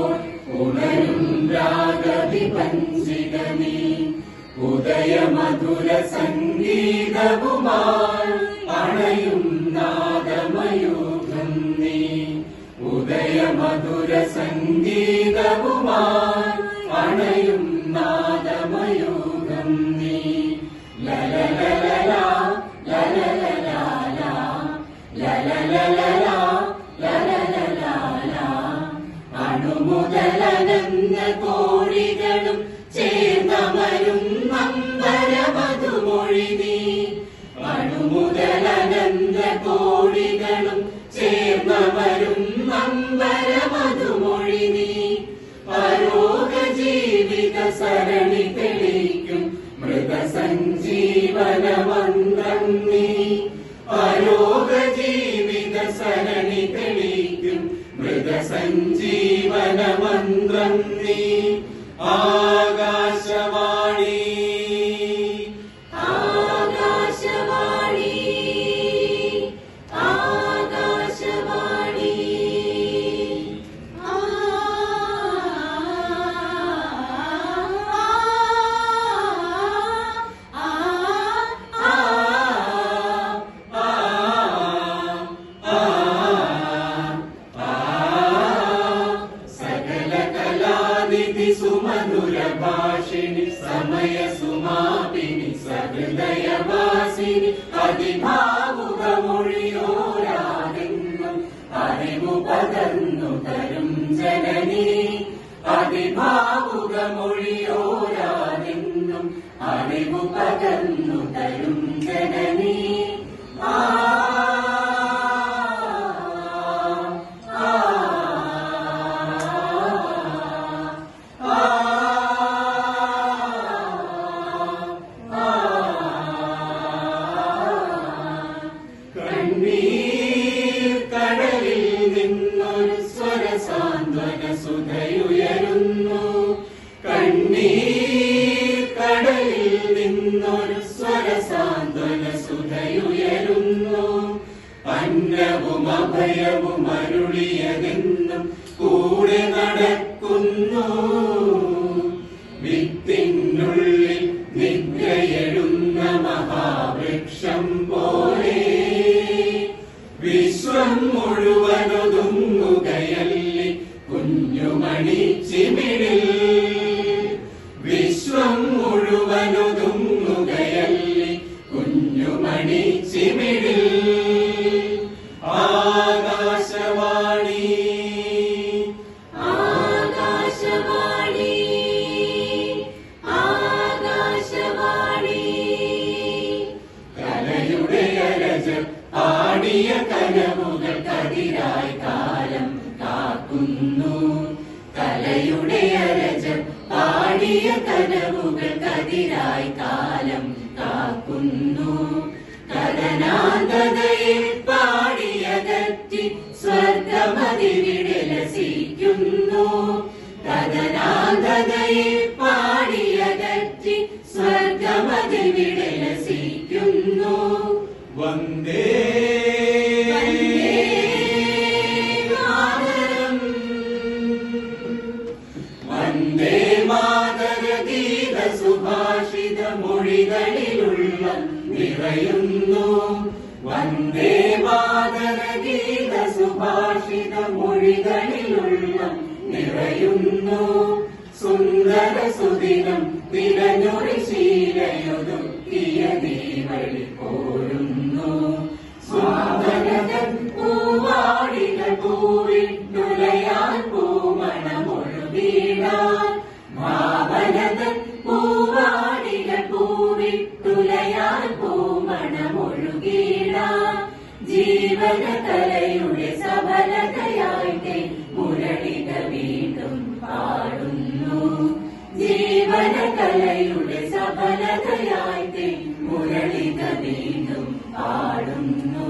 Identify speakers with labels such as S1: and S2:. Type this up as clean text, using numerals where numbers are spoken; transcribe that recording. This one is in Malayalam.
S1: പാടുമ്പോൾ ഉണരും രാഗവിഭഞ്ജിതമേ ഉദയമധുര സംഗീതവുമായി അണയും നാദമയൂഖം നീ ഉദയമധുര സംഗീതവുമായി അണയും നാദമയൂഖം നീ ലലലലലാ ലലലലാലാ ലലലലലാ ലലലലാലാ അണുമുതലനന്ദ കോഴികളും ചേർന്നമരും നമ്പരമധുമൊഴി നീ അണുമുതലനന്ദ കോഴികളും ചേർന്നമരും നമ്പരമധുമൊഴി നീ പരോഗ ജീവിത സരണി തെളിക്കും മൃതസഞ്ജീവന മന്ത്രം നീ പരോഗ ജീവിത സരണി തെളിക്കും മൃതസഞ്ജീവന മന്ത്രം നീ ആകാശവാണി ആകാശവാണി ആകാശവാണി സുമധുര ഭാഷിണി സമയ സുമാപിനി സഹൃദയവാസിനി അതിഭാവുകമൊഴിയോരാതെന്നും അറിവു പകർന്നു തരും ജനനി അതിഭാവുകമൊഴിയോരാതെന്നും അറിവു പകർന്നു തരും ജനനി കടലിൽ നിന്നൊരു സ്വരസാന്ത്വന സുധയുയരുന്നു കണ്ണീർ കടലിൽ നിന്നൊരു സ്വരസാന്ത്വന സുധയുയരുന്നു അന്നവും അഭയവും അരുളിയതെന്നും കൂടെ നടക്കുന്നു വിത്തിനുള്ളിൽ നിദ്രയെഴുന്ന മഹാവൃക്ഷം പോലെ വിശ്വം മുഴുവനൊതുങ്ങുകയല്ലി കുഞ്ഞുമണി ചിമിഴിൽ വിശ്വം മുഴുവനൊതുങ്ങുകയല്ലി കുഞ്ഞുമണി ചിമിഴിൽ ആകാശവാണി ആകാശവാണി ആകാശവാണി കലയുടെ അരജം ആടിയ കനവുകൾ കതിരായി കാലം കാക്കുന്നു കലയുടെ അരജം പാടിയ കനവുകൾ കതിരായി കാലം കാക്കുന്നു കഥനാന്തതയെ പാടിയകറ്റി സ്വർഗമതിവിടെ ലസിക്കുന്നു കഥനാന്തതയെ പാടിയകറ്റി സ്വർഗമതിവിടെ ലസിക്കുന്നു വന്ദേ മാതരം വന്ദേ മാതര ഗീത സുഭാഷിത മൊഴികളിലുള്ള നിറയുന്നു വന്ദേ മാതര ഗീത സുഭാഷിത മൊഴികളിലുള്ള നിറയുന്നു സുന്ദര സുദിനം നിറഞ്ഞൊരു ശീലയൊതുക്കിയ നീവഴി പോരുന്നു സുന്ദരതൻ പൂവാടികൾ പൂവിട്ടുലയാൻ പൂമണമൊഴുകിടാൻ ഭാവനതൻ പൂവാടികൾ പൂവിട്ടുലയാൻ പൂമണമൊഴുകിടാൻ ജീവന കലയുടെ സഫലതയായിട്ട് മുരളിക വീണ്ടും പാടുന്നു ജീവന കലയുടെ സഫലതയായിട്ട് മുരളിക വീണ്ടും പാടുന്നു